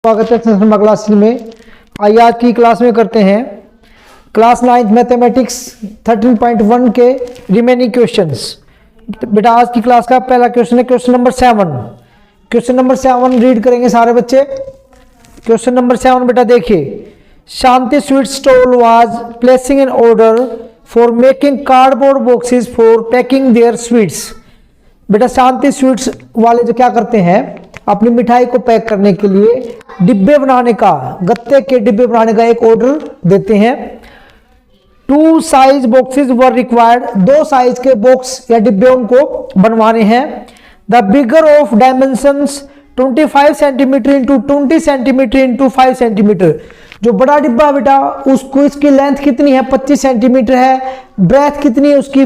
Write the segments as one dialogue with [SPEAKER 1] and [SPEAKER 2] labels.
[SPEAKER 1] स्वागत है शर्मा क्लासेस में। आइए आज की क्लास में करते हैं क्लास 9 मैथमेटिक्स 13.1 के रिमेनिंग क्वेश्चंस। बेटा आज की क्लास का पहला क्वेश्चन है question number 7। Question number 7 read करेंगे सारे बच्चे। क्वेश्चन नंबर 7 बेटा देखिए, Shanti sweet stall was placing an order for making cardboard boxes for packing their sweets. बेटा शांति स्वीट्स वाले जो क्या करते हैं, अपनी मिठाई को पैक करने के लिए डिब्बे बनाने का, गत्ते के डिब्बे बनाने का एक ऑर्डर देते हैं। 2 size boxes were required, 2 size के बॉक्स या डिब्बे उनको बनवाने हैं। The bigger of dimensions 25 centimetre into 20 centimetre into 5 centimetre. जो बड़ा डिब्बा बेटा उसको इसकी लेंथ कितनी है 25 सेंटीमीटर है, ब्रेथ कितनी है उसकी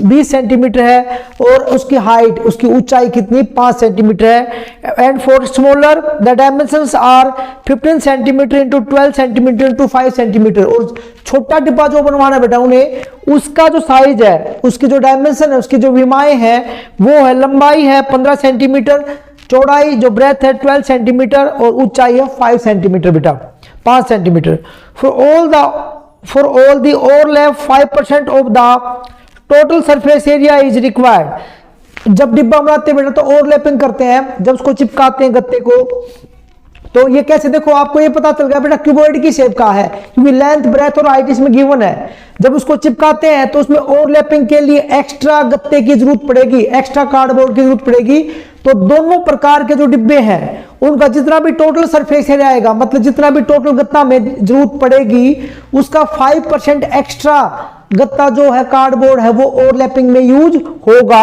[SPEAKER 1] 20 सेंटीमीटर है और उसकी हाइट, उसकी ऊंचाई कितनी 5 सेंटीमीटर है। And for smaller the dimensions are 15 centimetre into 12 centimetre into 5 centimetre. और छोटा डिब्बा जो बनवाना है बेटा उन्हें उसका जो साइज है, उसकी जो डायमेंशन है, उसकी जो विमाएं हैं वो है, लंबाई है 15 सेंटीमीटर, चौड़ाई जो ब्रेथ है 12 सेंटीमीटर और ऊंचाई है 5 सेंटीमीटर बेटा 5 centimetre. For all the overlap 5% of the total surface area is required. जब डिब्बा बनाते हैं बेटा तो ओवरलैपिंग करते हैं, जब उसको चिपकाते हैं गत्ते को, तो ये कैसे, देखो आपको ये पता चल गया बेटा क्यूबॉइड की शेप का है क्योंकि लेंथ ब्रेथ और हाइट इसमें गिवन है। जब उसको चिपकाते हैं तो उसमें ओवरलैपिंग के लिए एक्स्ट्रा गत्ते की जरूरत पड़ेगी, एक्स्ट्रा कार्डबोर्ड की जरूरत पड़ेगी। तो दोनों प्रकार के जो डिब्बे हैं उनका जितना भी टोटल सरफेस एरिया आएगा, मतलब जितना भी टोटल गत्ता में जरूरत पड़ेगी उसका 5% एक्स्ट्रा गत्ता जो है कार्डबोर्ड है वो ओवरलैपिंग में यूज होगा।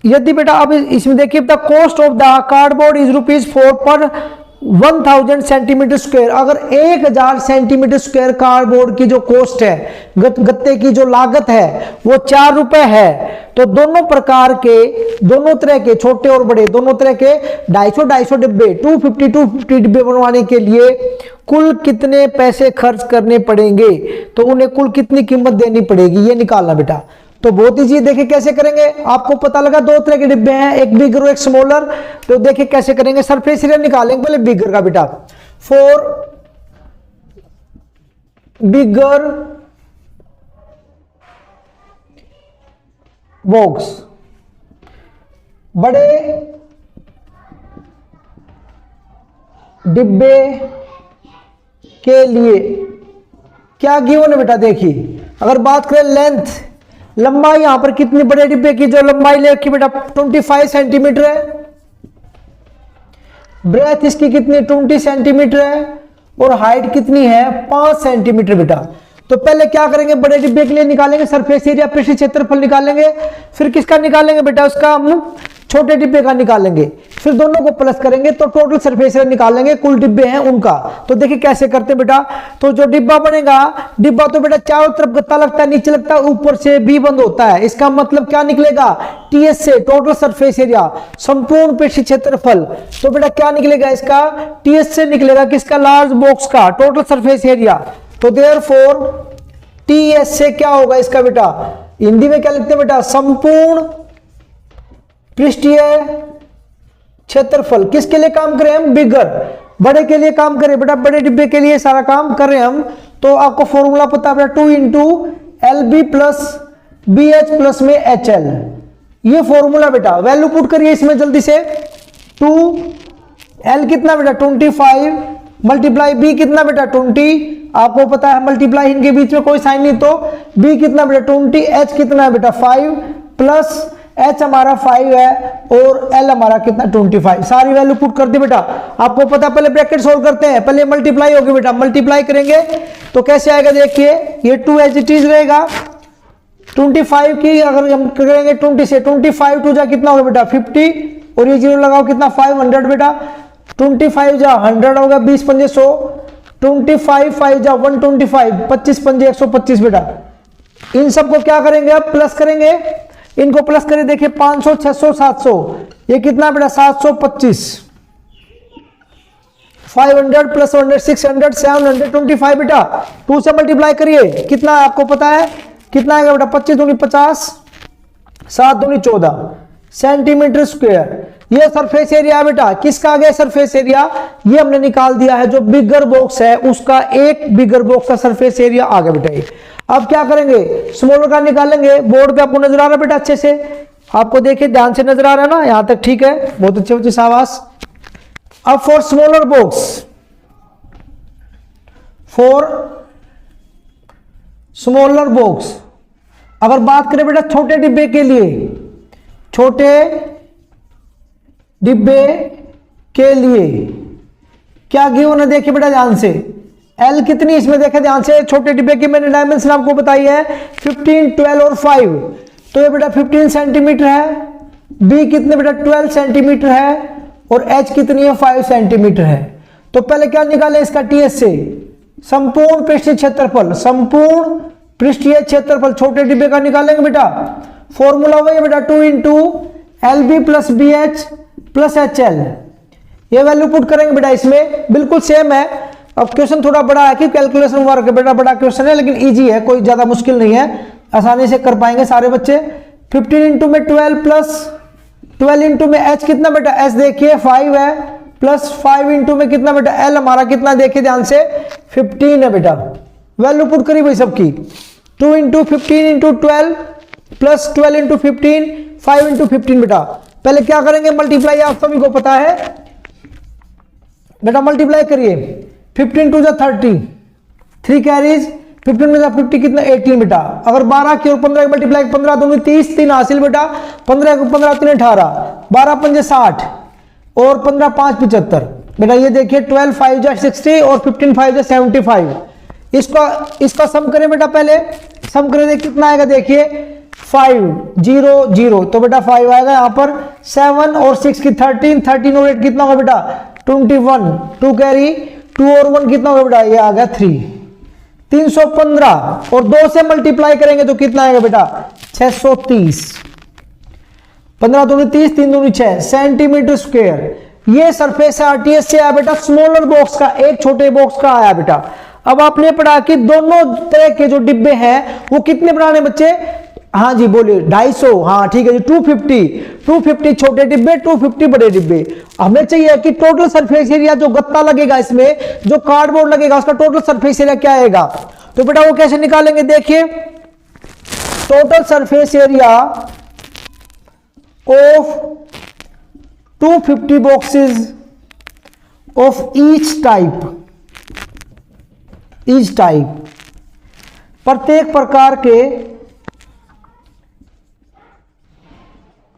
[SPEAKER 1] यदि बेटा अब इसमें देखिए, the cost of the cardboard is ₹4 पर 1000 सेंटीमीटर स्क्वायर। अगर 1000 सेंटीमीटर स्क्वायर कार्डबोर्ड की जो कॉस्ट है, गत्ते की जो लागत है वो ₹4 है, तो दोनों प्रकार के, दोनों तरह के छोटे और बड़े दोनों तरह के 250 डिब्बे 250 डिब्बे बनवाने के लिए कुल कितने पैसे खर्च करने पड़ेंगे, तो उन्हें कुल कितनी कीमत देनी पड़ेगी ये निकालना बेटा। तो बहुत ईजी, देखिए कैसे करेंगे। आपको पता लगा 2 तरह के डिब्बे हैं, एक बिगर और एक स्मॉलर। तो देखिए कैसे करेंगे, सरफेस एरिया निकालेंगे पहले बिगर का बेटा। फॉर बिगर बॉक्स, बड़े डिब्बे के लिए क्या गिवन है बेटा। देखिए अगर बात करें लेंथ, लंबाई यहां पर कितनी, बड़े डिब्बे की जो लंबाई ले रखी बेटा 25 सेंटीमीटर है, ब्रेथ इसकी कितनी 20 सेंटीमीटर है और हाइट कितनी है 5 सेंटीमीटर बेटा। तो पहले क्या करेंगे, बड़े डिब्बे के लिए निकालेंगे सरफेस एरिया, पृष्ठीय क्षेत्रफल निकालेंगे। फिर किसका निकालेंगे बेटा, उसका हम छोटे डिब्बे का निकालेंगे। फिर दोनों को प्लस करेंगे तो टोटल सरफेस एरिया निकालेंगे, कुल डिब्बे हैं उनका। तो देखिए कैसे करते हैं बेटा। तो जो डिब्बा बनेगा, डिब्बा तो बेटा चारों तरफ गत्ता लगता है, नीचे लगता है, ऊपर से बी बंद होता है। इसका मतलब क्या निकलेगा, टीएस से टोटल सरफेस एरिया, संपूर्ण पृष्ठीय क्षेत्रफल। तो बेटा क्या निकलेगा इसका, टीएस से निकलेगा किसका, लार्ज बॉक्स का टोटल सरफेस एरिया। तो देयरफॉर टीएस से क्या होगा इसका बेटा, हिंदी में क्या लिखते हैं बेटा, संपूर्ण पृष्ठीय क्षेत्रफल। किसके लिए काम करें हम, बिगर, बड़े के लिए काम करें बेटा, बड़े डिब्बे के लिए सारा काम कर रहे हैं हम। तो आपको फॉर्मूला पता है बेटा 2 into LB plus BH plus में HL, ये फॉर्मूला बेटा। वैल्यू पुट करिए इसमें जल्दी से। 2L कितना बेटा 25 मल्टीप्लाई B कितना बेटा 20, आपको पता है मल्टीप्लाई इनके बीच में कोई साइन नहीं, तो B कितना बेटा 20, H कितना है बेटा 5 प्लस H हमारा 5 है और L हमारा कितना 25। सारी वैल्यू पुट कर दी बेटा। आपको पता, पहले ब्रैकेट सोल्व करते हैं, पहले मल्टीप्लाई होगी बेटा, मल्टीप्लाई करेंगे तो कैसे आएगा देखिए, ये 2 एज इट इज रहेगा। 25 की अगर हम करेंगे 20 से, 25 2 जा कितना होगा बेटा 50 और ये 0 लगाओ कितना 500 बेटा। 25 जा 100 होगा, 20 पंजे 100, 25 5 जा 125, 25 पंजे 125 बेटा। इन सबको क्या करेंगे अब, प्लस करेंगे। इनको प्लस करें, देखिए 500 600 700, ये कितना बेटा 725, 500 प्लस 100 600 725 बेटा। 2 से मल्टीप्लाई करिए, कितना आपको पता है कितना आएगा बेटा, 25 दूनी 50, 7 दूनी 14 सेंटीमीटर स्क्वायर। ये सरफेस एरिया है बेटा, किसका आ गया सरफेस एरिया, ये हमने निकाल दिया है। जो बिगर बॉक्स है उसका एक बिगर बॉक्स का सरफेस एरिया आ गया बेटा ये। अब क्या करेंगे, स्मॉलर का निकालेंगे। बोर्ड पे आपको नजर आ रहा है बेटा अच्छे से, आपको देखिए ध्यान से नजर आ रहा है ना, यहां तक ठीक है, बहुत अच्छे बच्चे शाबाश। अब for smaller box, for smaller box अगर बात करें बेटा छोटे डिब्बे के लिए, छोटे डिब्बे के लिए क्या गिवन है, देखिए बेटा ध्यान से, एल कितनी इसमें देखे ध्यान से, छोटे डिब्बे की मैंने डायमेंशन आपको बताई है 15, 12 और 5, तो ये बेटा 15 सेंटीमीटर है, बी कितने बेटा 12 सेंटीमीटर है और एच कितनी है 5 सेंटीमीटर है। तो पहले क्या निकालें इसका टीएस से, संपूर्ण पृष्ठीय क्षेत्रफल, संपूर्ण पृष्ठीय क्षेत्रफल छोटे डिब्बे का निकालेंगे बेटा। फॉर्मूला वही है बेटा 2 into L B plus B H plus H L, ये वैल्यू पुट करेंगे बेटा, इसमें बिल्कुल सेम है। अब क्वेश्चन थोड़ा बड़ा है कि कैलकुलेशन वर्क है बेटा, बड़ा क्वेश्चन है लेकिन इजी है, कोई ज्यादा मुश्किल नहीं है, आसानी से कर पाएंगे सारे बच्चे। 15 इंटू में 12 प्लस 12 इंटू में एच कितना बेटा, एच देखिए 5 है, प्लस 5 इंटू में कितना बेटा, एल हमारा कितना देखिए ध्यान से 15 है बेटा। वैल्यू पुट करी भाई सबकी, 2 into 15 into 12 plus 12 into 15, 5 into 15 बेटा। पहले क्या करेंगे मल्टीप्लाई, आप सभी को पता है बेटा, मल्टीप्लाई करिए 15 टू 30, 3 कैरीज 15 में 50 कितना 18 बेटा। अगर 12 की और 15 मल्टीप्लाई 15 दूंगी 30, 3 हासिल बेटा, 15 को 15 3 18, 12 5 60 और 15 5 75 बेटा। ये देखिए 12 5 जा 60 और 15 5 जा 75। इसका सम करें बेटा, पहले सम करें कितना आएगा, देखिए 5 0 0, तो बेटा 5 आएगा यहाँ पर, 7 और 6 की 13, 13 और 8 कितना होगा बेटा 21, 2 कैरी 2 और 1 कितना होगा बेटा, ये आ गया 3, 315 और 2 से मल्टीप्लाई करेंगे तो कितना आएगा बेटा 630, 15 दूनी 30, 3 दूनी 6 सेंटीमीटर स्क्वायर। ये सरफेस आरटीएस से आया बेटा, स्मॉलर बॉक्स का, एक छोटे बॉक्स का आया बेटा। अब आपने पढ़ा कि दोनों तरह के जो डिब्बे हैं वो कितने बनाने बच्चे, हाँ जी बोलिए 250, हाँ ठीक है जी, 250 छोटे डिब्बे, 250 बड़े डिब्बे। हमें चाहिए कि टोटल सरफेस एरिया जो गत्ता लगेगा इसमें, जो कार्डबोर्ड लगेगा उसका टोटल सरफेस एरिया क्या आएगा। तो बेटा वो कैसे निकालेंगे, देखिए total surface area of 250 boxes of each type, प्रत्येक प्रकार के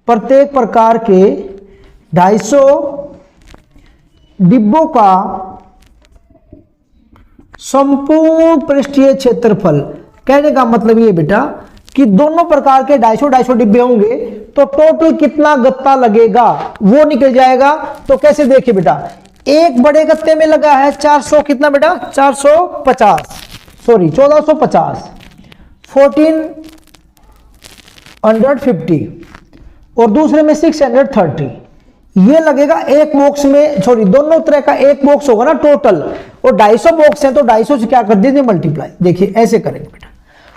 [SPEAKER 1] 250 डिब्बों का संपूर्ण पृष्ठीय क्षेत्रफल। कहने का मतलब ये बेटा कि दोनों प्रकार के 250 डिब्बे होंगे तो टोटल कितना गत्ता लगेगा वो निकल जाएगा। तो कैसे, देखिए बेटा, एक बड़े गत्ते में लगा है 400 कितना बेटा 1450 1450 और दूसरे में 630, ये लगेगा एक बॉक्स में, सॉरी दोनों तरह का एक बॉक्स होगा ना टोटल, और 250 बॉक्स हैं तो 250 से क्या कर दीजिए मल्टीप्लाई। देखिए ऐसे करेंगे बेटा,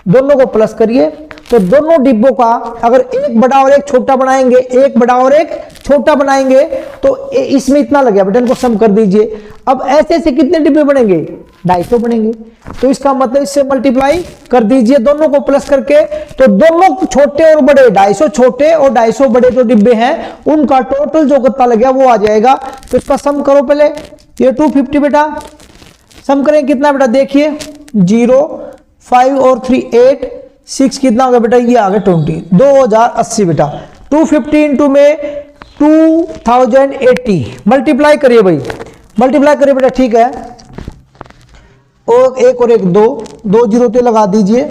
[SPEAKER 1] दोनों को प्लस करिए तो दोनों डिब्बों का अगर एक बड़ा और एक छोटा बनाएंगे, एक बड़ा और एक छोटा बनाएंगे तो इसमें इतना लग गया बेटा, इनको सम कर दीजिए। अब ऐसे से कितने डिब्बे बनेंगे, 250 बनेंगे, तो इसका मतलब इससे मल्टीप्लाई कर दीजिए दोनों को प्लस करके। तो दोनों छोटे और बड़े, 250 छोटे और 250 बड़े जो डिब्बे हैं उनका टोटल जो गत्ता लग गया वो आ जाएगा। तो इसका सम करो पहले, ये 250 बेटा, सम करें कितना बेटा, देखिए 0 5 और 3 8 6 कितना होगा बेटा, ये आ गया 20, 2080 बेटा। 250 इंटू में 2080 मल्टीप्लाई करिए भाई, मल्टीप्लाई करिए बेटा, ठीक है, और एक और एक 2 जीरो तो लगा दीजिए,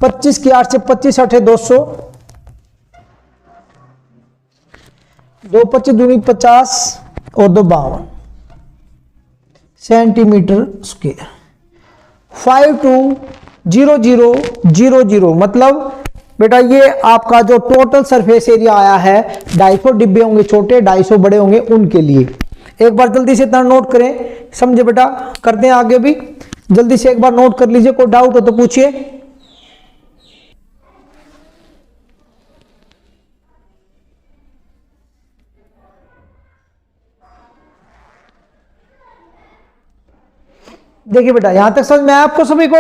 [SPEAKER 1] 25 की 8 से 25 8 200, 2 25 दूनी 50 और 2 52 सेंटीमीटर स्क्वायर। 520000 मतलब बेटा ये आपका जो टोटल सरफेस एरिया आया है, 250 डिब्बे होंगे छोटे, 250 बड़े होंगे उनके लिए। एक बार जल्दी से इतना नोट करें, समझे बेटा, करते हैं आगे भी, जल्दी से एक बार नोट कर लीजिए, कोई डाउट हो तो पूछिए। देखिए बेटा यहां तक समझ में आया आपको सभी को?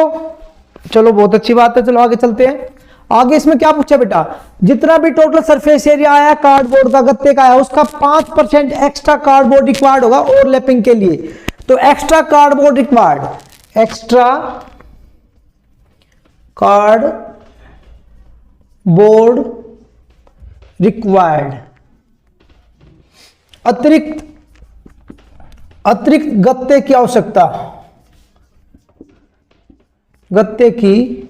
[SPEAKER 1] चलो बहुत अच्छी बात है, चलो आगे चलते हैं। आगे इसमें क्या पूछा बेटा, जितना भी टोटल सरफेस एरिया आया कार्डबोर्ड का गत्ते का आया उसका 5% एक्स्ट्रा कार्डबोर्ड रिक्वायर्ड होगा ओवरलैपिंग के लिए। तो extra cardboard required, extra cardboard required, अतिरिक्त गत्ते की आवश्यकता, गत्ते की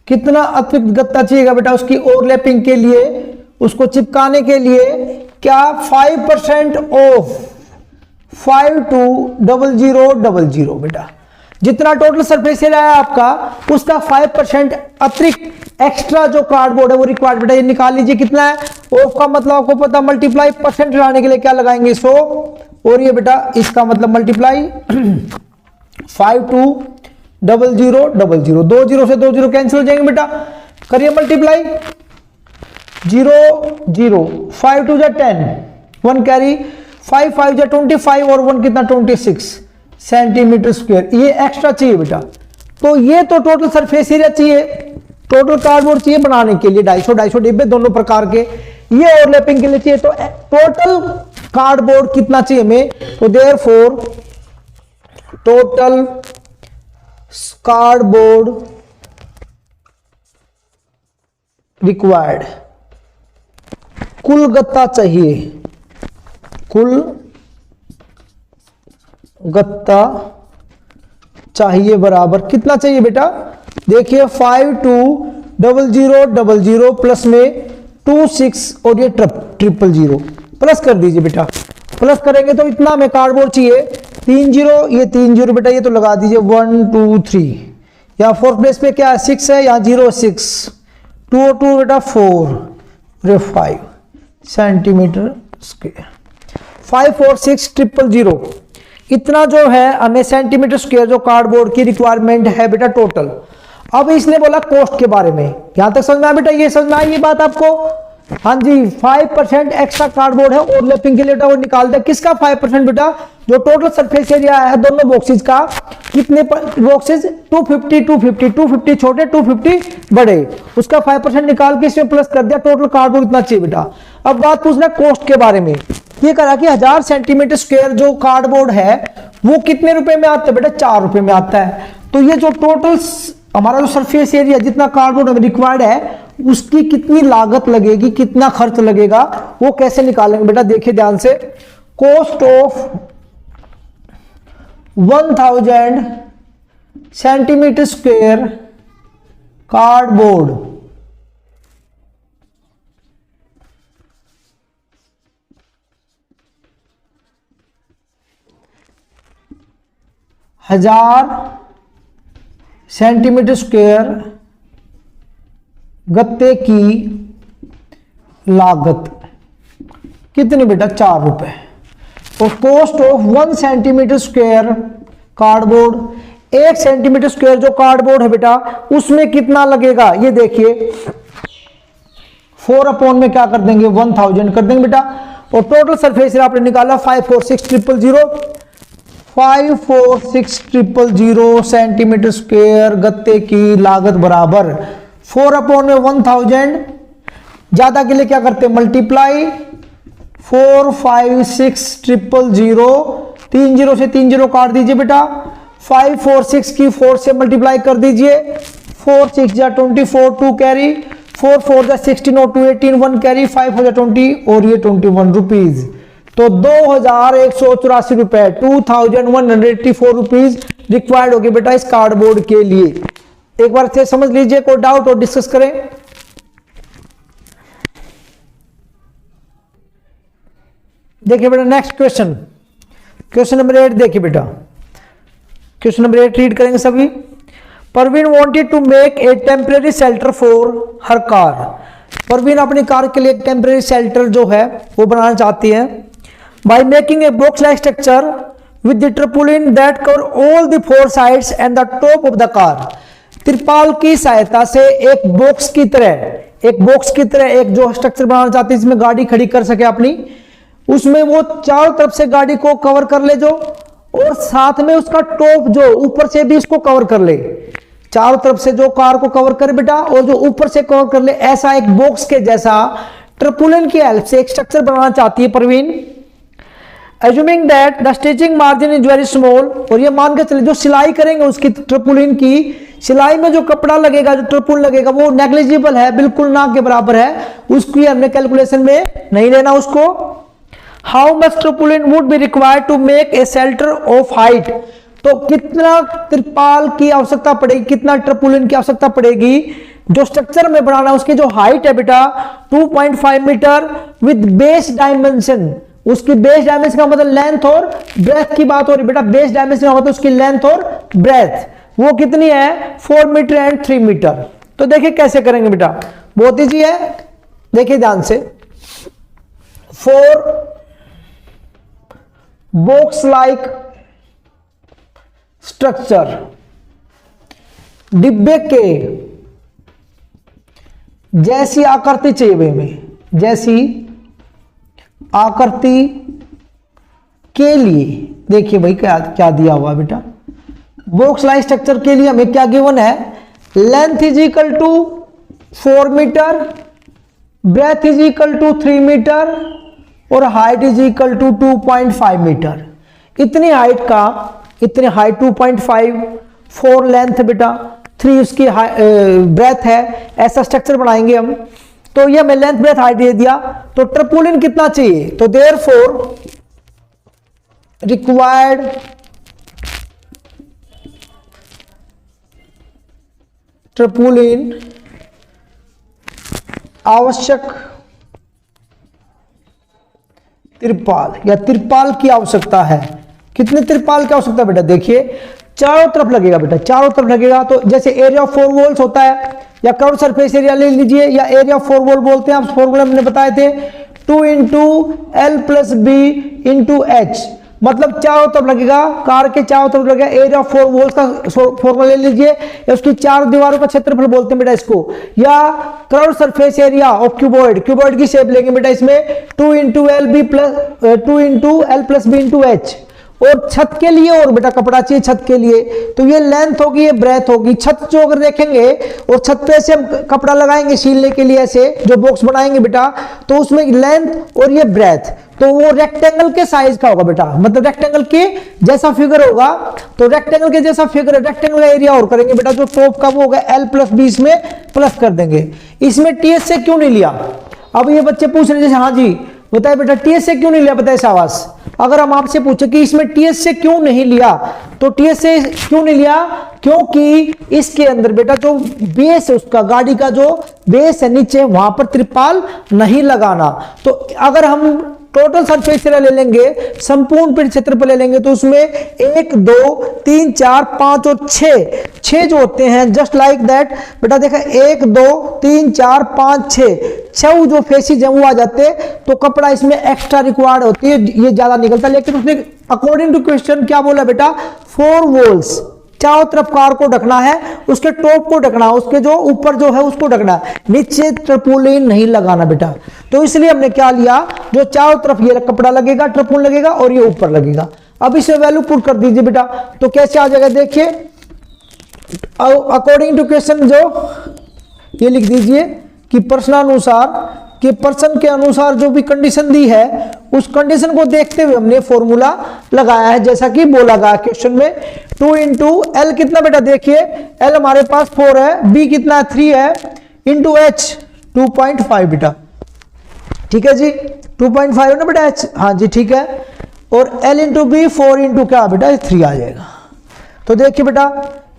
[SPEAKER 1] कितना अतिरिक्त गत्ता चाहिएगा बेटा उसकी ओवरलैपिंग के लिए, उसको चिपकाने के लिए? क्या 5% ऑफ 520000 बेटा, जितना टोटल सरफेस एरिया है आपका उसका 5% अतिरिक्त एक्स्ट्रा जो कार्डबोर्ड है वो रिक्वायर्ड बेटा। ये निकाल लीजिए कितना है, ऑफ का मतलब आपको पता मल्टीप्लाई परसेंट लाने के लिए क्या लगाएंगे 100, और ये बेटा इसका मतलब मल्टीप्लाई 520000, 2 0 से 2 0 कैंसिल हो जाएंगे बेटा, करिए मल्टीप्लाई 0 0, 5 2 10, 1 कैरी, 5 5 25 और 1 कितना 26 सेंटीमीटर स्क्वायर, ये एक्स्ट्रा चाहिए बेटा। तो ये तो टोटल सरफेस एरिया चाहिए, टोटल कार्डबोर्ड चाहिए बनाने के लिए 250 डिब्बे दोनों प्रकार के, ये ओवरलैपिंग के लिए चाहिए। तो टोटल कार्डबोर्ड कितना चाहिए हमें, तो देयरफॉर टोटल कार्डबोर्ड रिक्वायर्ड, कुल गत्ता चाहिए, कुल गत्ता चाहिए बराबर कितना चाहिए बेटा, देखिए 520000 प्लस में 26 और ये 000 प्लस कर दीजिए बेटा, प्लस करेंगे तो इतना में कार्डबोर्ड चाहिए 30, ये 30 बेटा ये तो लगा दीजिए 1 2 3, यहाँ 4 प्लेस पे क्या है 6 है, यहाँ 0 6, 2 और 2 बेटा 4 5 सेंटीमीटर स्क्वायर, 5 4 6 000, इतना जो है हमें सेंटीमीटर स्क्वायर जो कार्डबोर्ड की रिक्वायरमेंट है बेटा टोटल। अब इसने बोला कॉस्ट के बारे में, यहां तक समझ में आया बेटा, ये समझ में आई ये बात आपको? हाँ जी, 5% एक्स्ट्रा कार्डबोर्ड है ओवरलैपिंग के लिए बेटा, वो निकाल दे किसका 5% बेटा, जो टोटल सरफेस एरिया है दोनों बॉक्सेस का, कितने बॉक्सेस 250 250 250 छोटे 250 बड़े, उसका 5% निकाल के इसमें प्लस कर दिया, टोटल कार्डबोर्ड इतना चाहिए बेटा। अब बात पूछना कॉस्ट के बारे में, ये करा कि 1000 सेंटीमीटर स्क्वायर जो कार्डबोर्ड है वो कितने रुपए में आता है बेटा, 4 रुपए में आता है। तो ये जो टोटल हमारा जो सरफेस एरिया जितना कार्डबोर्ड रिक्वायर्ड है उसकी कितनी लागत लगेगी, कितना खर्च लगेगा, वो कैसे निकालेंगे बेटा, देखिए ध्यान से। Cost of 1000 centimetre square cardboard, centimetre square गत्ते की लागत कितनी बेटा, 4 रुपए। और cost of 1 centimetre square cardboard, 1 centimetre square जो कार्डबोर्ड है बेटा उसमें कितना लगेगा, ये देखिए 4 अपॉन में क्या कर देंगे 1000 कर देंगे बेटा। और टोटल सरफेस एरिया आपने निकाला 546,000 सेंटीमीटर स्क्वायर गत्ते की लागत बराबर 4 अपॉन में 1000, ज्यादा के लिए क्या करते हैं मल्टीप्लाई 456000, 30 से 30 काट दीजिए बेटा, 546 की 4 से मल्टीप्लाई कर दीजिए, 4 6 जा 24, 2 कैरी, 4 4 जा 16 और 2 18, 1 कैरी, 5 हो जा 20 और ये 21 रुपीज। तो 2184 रुपए 2184 रुपीज रिक्वायर्ड होगी बेटा इस कार्डबोर्ड के लिए। एक बार से समझ लीजिए, कोई डाउट और डिस्कस करें। देखिए बेटा नेक्स्ट क्वेश्चन, क्वेश्चन नंबर 8 देखिए बेटा, क्वेश्चन नंबर 8 रीड करेंगे सभी। Parveen wanted to make a temporary shelter for her car, Parveen अपनी कार के लिए टेम्परेरी शेल्टर जो है वो बनाना चाहती है। By making a box like structure with the tarpaulin that cover all the 4 sides and the top of the car, त्रिपाल की सहायता से एक बॉक्स की तरह एक जो स्ट्रक्चर बनाना चाहती है जिसमें गाड़ी खड़ी कर सके अपनी, उसमें वो चारों तरफ से गाड़ी को कवर कर ले जो, और साथ में उसका टॉप जो ऊपर से भी इसको कवर कर ले, चारों तरफ से जो कार को कवर करे बेटा और जो ऊपर से कवर कर ले, ऐसा एक बॉक्स के जैसा ट्रपुलिन की हेल्प से एक स्ट्रक्चर बनाना चाहती है Parveen. Assuming that the stitching margin is very small, और ये मान के चले जो सिलाई करेंगे उसकी ट्रपुलिन की सिलाई में जो कपड़ा लगेगा, जो ट्रपुलिन लगेगा वो नेग्लिजिबल है, बिल्कुल ना के बराबर है, उसकी हमने कैलकुलेशन में नहीं लेना उसको। How much tarpaulin would be required to make a shelter of height, तो कितना तिरपाल की आवश्यकता पड़ेगी, कितना ट्रपुलिन की आवश्यकता पड़ेगी जो स्ट्रक्चर में बनाना, उसकी जो हाइट है बेटा 2.5 मीटर विद बेस डायमेंशन, उसकी बेस डायमेंशन का मतलब लेंथ और ब्रेथ की बात हो रही बेटा, बेस डायमेंशन का मतलब उसकी लेंथ और ब्रेथ वो कितनी है 4 मीटर एंड 3 मीटर। तो देखिए कैसे करेंगे बेटा, बहुत ईजी है, देखिए ध्यान से। 4 बॉक्स लाइक स्ट्रक्चर, डिब्बे के जैसी आकृति चाहिए हमें, जैसी आकृति के लिए, देखिए भाई क्या क्या दिया हुआ बेटा, बॉक्स लाइक स्ट्रक्चर के लिए हमें क्या गिवन है, length is equal to 4 metre, breadth is equal to 3 metre और height is equal to 2.5 metre. इतनी हाइट का, इतनी हाइट 2.5, 4 लेंथ बेटा, 3 उसकी ब्रेथ है, ऐसा स्ट्रक्चर बनाएंगे हम। तो ये हमें लेंथ ब्रेथ हाइट दे दिया, तो ट्रपुलिन कितना चाहिए, तो देयरफॉर रिक्वायर्ड ट्रपुलिन, आवश्यक तिरपाल या तिरपाल की आवश्यकता है। कितने तिरपाल की आवश्यकता बेटा, देखिए चारों तरफ लगेगा बेटा, चारों तरफ लगेगा। तो जैसे एरिया ऑफ 4 वॉल्स होता है या कर्व सरफेस एरिया ले लीजिए या एरिया ऑफ 4 वॉल बोलते हैं, आप फॉर्मूला हमने बताए थे 2 into L plus B into H, मतलब चारों तरफ लगेगा, कार के चारों तरफ लगेगा। एरिया ऑफ 4 वॉल्स का फॉर्मूला ले लीजिए या उसकी 4 दीवारों का क्षेत्रफल बोलते हैं बेटा इसको, या curve surface area of cuboid, cuboid की शेप लेंगे बेटा इसमें 2 into L plus B into H. और छत के लिए और बेटा कपड़ा चाहिए छत के लिए, तो ये लेंथ होगी, ये ब्रेथ होगी। छत जो अगर देखेंगे और छत पे से हम कपड़ा लगाएंगे सीलने के लिए, ऐसे जो बॉक्स बनाएंगे बेटा, तो उसमें लेंथ और ये ब्रेथ, तो वो रेक्टेंगल के साइज का होगा बेटा, मतलब रेक्टेंगल के जैसा फिगर होगा। तो रेक्टेंगल के जैसा फिगर, रेक्टेंगल का एरिया और करेंगे बेटा, जो टॉप का वो होगा एल प्लस बी, इसमें प्लस कर देंगे। इसमें टीएस से क्यों नहीं लिया, अब ये बच्चे पूछ रहे जैसे, हाँ जी बताए बेटा टीएस से क्यों नहीं लिया, बताए शाबाश। अगर हम आपसे पूछे कि इसमें टीएस से क्यों नहीं लिया, तो टीएस से क्यों नहीं लिया, क्योंकि इसके अंदर बेटा जो बेस है उसका, गाड़ी का जो बेस है नीचे, वहां पर त्रिपाल नहीं लगाना। तो अगर हम टोटल सरफेस एरिया ले लेंगे, संपूर्ण पीठ क्षेत्रफल ले लेंगे, तो उसमें 1 2 3 4 5 और 6 जो होते हैं, जस्ट लाइक दैट बेटा। देखा 1 2 3 4 5 6 जो फेसिस हैं वो आ जाते, तो कपड़ा इसमें एक्स्ट्रा रिक्वायर्ड होती है, ये ज्यादा निकलता है। लेकिन उसने अकॉर्डिंग टू क्वेश्चन क्या बोला बेटा, 4 वॉल्स, चारों तरफ कार को ढकना है, उसके टॉप को ढकना है, उसके जो ऊपर जो है उसको ढकना है, नीचे ट्रपुलिन नहीं लगाना बेटा। तो इसलिए हमने क्या लिया, जो चारों तरफ ये कपड़ा लगेगा, ट्रपुलिन लगेगा और ये ऊपर लगेगा। अब इसे वैल्यू पुट कर दीजिए बेटा, तो कैसे आ जाएगा देखिए, अकॉर्डिंग टू क्वेश्चन जो ये लिख दीजिए कि प्रश्नानुसार कि पर्सन के अनुसार जो भी कंडीशन दी है, उस कंडीशन को देखते हुए हमने फॉर्मूला लगाया है, जैसा कि बोला गया क्वेश्चन में। 2 इंटू एल कितना बेटा, देखिए एल हमारे पास 4 है, बी कितना है 3 है, इंटू एच 2.5 बेटा, ठीक है जी, 2.5 है ना बेटा एच, हाँ जी ठीक है। और एल इंटू बी 4 इंटू क्या बेटा 3 आ जाएगा। तो देखिए बेटा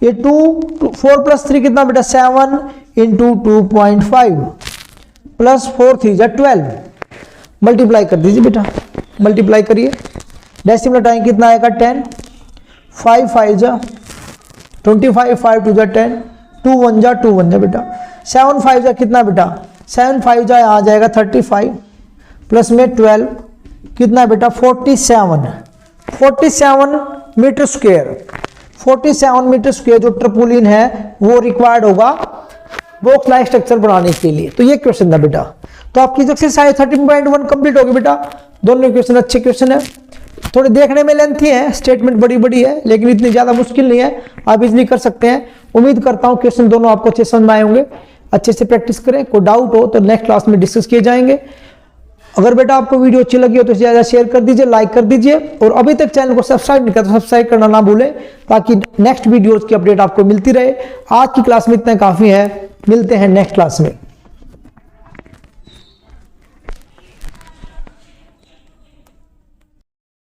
[SPEAKER 1] ये 4 प्लस 3 कितना बेटा 7 इंटू 2.5 प्लस 4 3 जा 12, मल्टीप्लाई कर दीजिए बेटा, मल्टीप्लाई करिए, डेसिमल टाइम कितना आएगा 10, 5 5 जा 25, 5 2 जा 10, 2 1 जा 2 1 जा बेटा, 7 5 जा कितना बेटा 7 5 जा आ जाएगा 35 प्लस में 12 कितना बेटा 47 मीटर स्क्वायर, 47 मीटर स्क्वायर जो ट्रपुलिन है वो रिक्वायर्ड होगा बॉक्स लाइक स्ट्रक्चर बनाने के लिए। तो ये क्वेश्चन था बेटा। तो आपकी एक्सरसाइज 13.1 कंप्लीट होगी बेटा, दोनों क्वेश्चन अच्छे क्वेश्चन है। थोड़े देखने में लेंथी है, स्टेटमेंट बड़ी बड़ी है, लेकिन इतनी ज़्यादा मुश्किल नहीं है, आप इजली कर सकते हैं। उम्मीद करता हूँ क्वेश्चन दोनों आपको अच्छे समझ में आए होंगे। अच्छे से प्रैक्टिस करें, कोई डाउट हो तो नेक्स्ट क्लास में डिस्कस किए जाएंगे। अगर बेटा आपको वीडियो अच्छी लगी हो तो ज़्यादा शेयर कर दीजिए, लाइक कर दीजिए, और अभी तक चैनल को सब्सक्राइब नहीं किया तो सब्सक्राइब करना ना भूलें, ताकि नेक्स्ट वीडियोज़ की अपडेट आपको मिलती रहे। आज की क्लास में इतना काफ़ी है, मिलते हैं नेक्स्ट क्लास में।